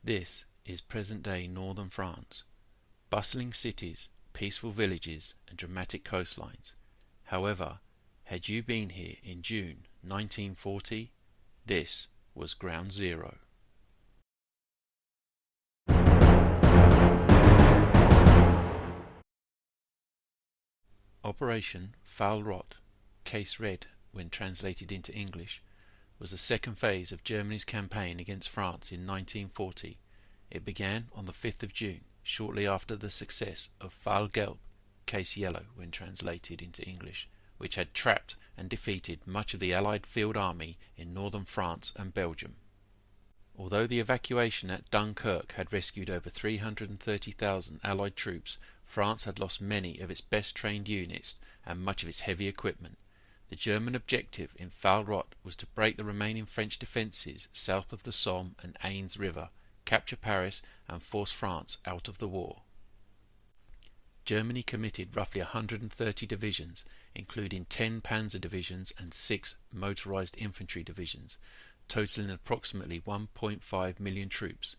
This is present-day northern France. Bustling cities, peaceful villages and dramatic coastlines. However, had you been here in June 1940, this was ground zero. Operation Fall Gelb, Case Red when translated into English, was the second phase of Germany's campaign against France in 1940. It began on the 5th of June, shortly after the success of Fall Gelb, Case Yellow when translated into English, which had trapped and defeated much of the Allied field army in northern France and Belgium. Although the evacuation at Dunkirk had rescued over 330,000 Allied troops, France had lost many of its best trained units and much of its heavy equipment. The German objective in Fall Gelb was to break the remaining French defences south of the Somme and Aisne River, capture Paris and force France out of the war. Germany committed roughly 130 divisions, including 10 panzer divisions and 6 motorized infantry divisions, totaling approximately 1.5 million troops.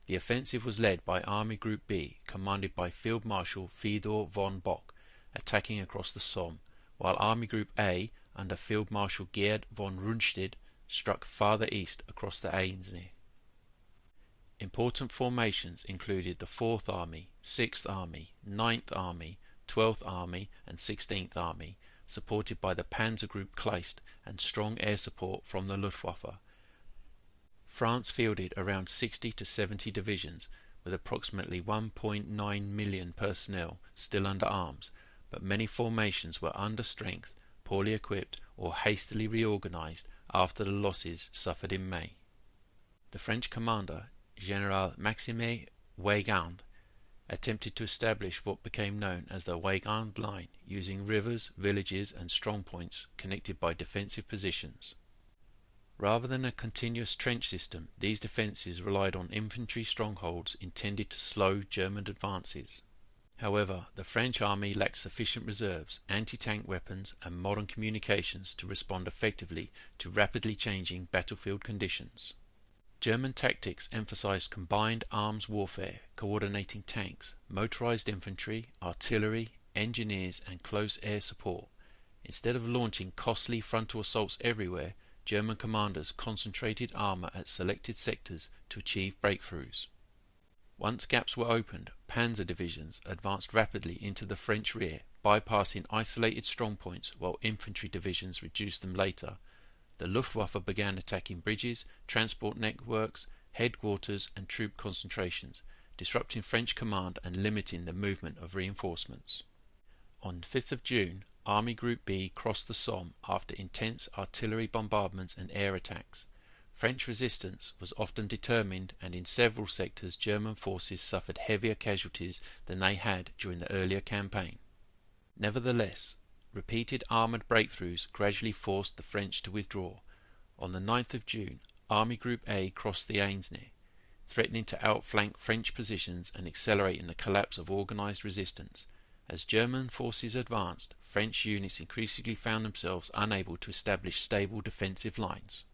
The offensive was led by Army Group B, commanded by Field Marshal Theodor von Bock, attacking across the Somme, while Army Group A, under Field Marshal Gerd von Rundstedt, struck farther east across the Aisne. Important formations included the 4th Army, 6th Army, 9th Army, 12th Army and 16th Army, supported by the Panzer Group Kleist and strong air support from the Luftwaffe. France fielded around 60 to 70 divisions, with approximately 1.9 million personnel still under arms, but many formations were under strength, poorly equipped or hastily reorganized after the losses suffered in May. The French commander, General Maxime Weygand, attempted to establish what became known as the Weygand Line, using rivers, villages and strongpoints connected by defensive positions. Rather than a continuous trench system, these defences relied on infantry strongholds intended to slow German advances. However, the French army lacked sufficient reserves, anti-tank weapons and modern communications to respond effectively to rapidly changing battlefield conditions. German tactics emphasized combined arms warfare, coordinating tanks, motorized infantry, artillery, engineers and close air support. Instead of launching costly frontal assaults everywhere, German commanders concentrated armour at selected sectors to achieve breakthroughs. Once gaps were opened, panzer divisions advanced rapidly into the French rear, bypassing isolated strongpoints while infantry divisions reduced them later. The Luftwaffe began attacking bridges, transport networks, headquarters and troop concentrations, disrupting French command and limiting the movement of reinforcements. On 5th of June, Army Group B crossed the Somme after intense artillery bombardments and air attacks. French resistance was often determined, and in several sectors German forces suffered heavier casualties than they had during the earlier campaign. Nevertheless, repeated armoured breakthroughs gradually forced the French to withdraw. On the 9th of June, Army Group A crossed the Aisne, threatening to outflank French positions and accelerating the collapse of organised resistance. As German forces advanced, French units increasingly found themselves unable to establish stable defensive lines.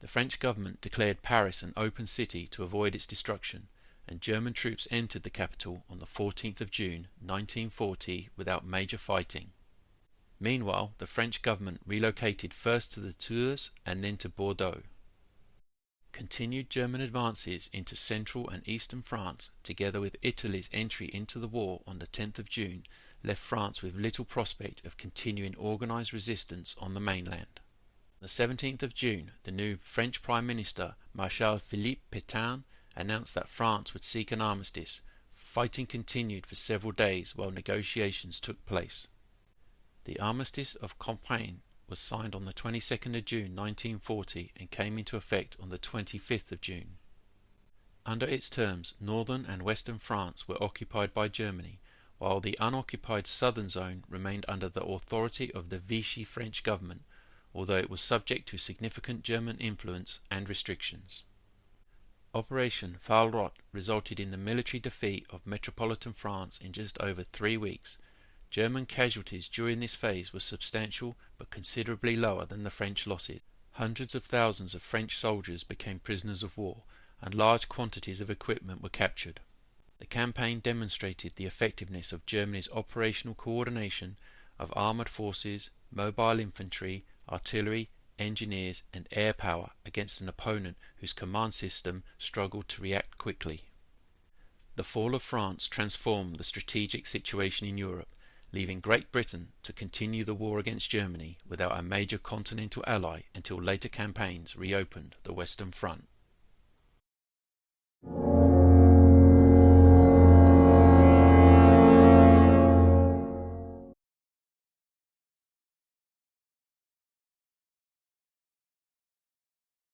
The French government declared Paris an open city to avoid its destruction, and German troops entered the capital on the 14th of June 1940 without major fighting. Meanwhile, the French government relocated first to the Tours and then to Bordeaux. Continued German advances into central and eastern France, together with Italy's entry into the war on the 10th of June, left France with little prospect of continuing organised resistance on the mainland. On the 17th of June, the new French Prime Minister, Marshal Philippe Pétain, announced that France would seek an armistice. Fighting continued for several days while negotiations took place. The Armistice of Compiègne was signed on the 22nd of June 1940 and came into effect on the 25th of June. Under its terms, northern and western France were occupied by Germany, while the unoccupied southern zone remained under the authority of the Vichy French government, although it was subject to significant German influence and restrictions. Operation Fall Gelb resulted in the military defeat of metropolitan France in just over 3 weeks. German casualties during this phase were substantial but considerably lower than the French losses. Hundreds of thousands of French soldiers became prisoners of war, and large quantities of equipment were captured. The campaign demonstrated the effectiveness of Germany's operational coordination of armoured forces, mobile infantry, artillery, engineers and air power against an opponent whose command system struggled to react quickly. The fall of France transformed the strategic situation in Europe, leaving Great Britain to continue the war against Germany without a major continental ally until later campaigns reopened the Western Front.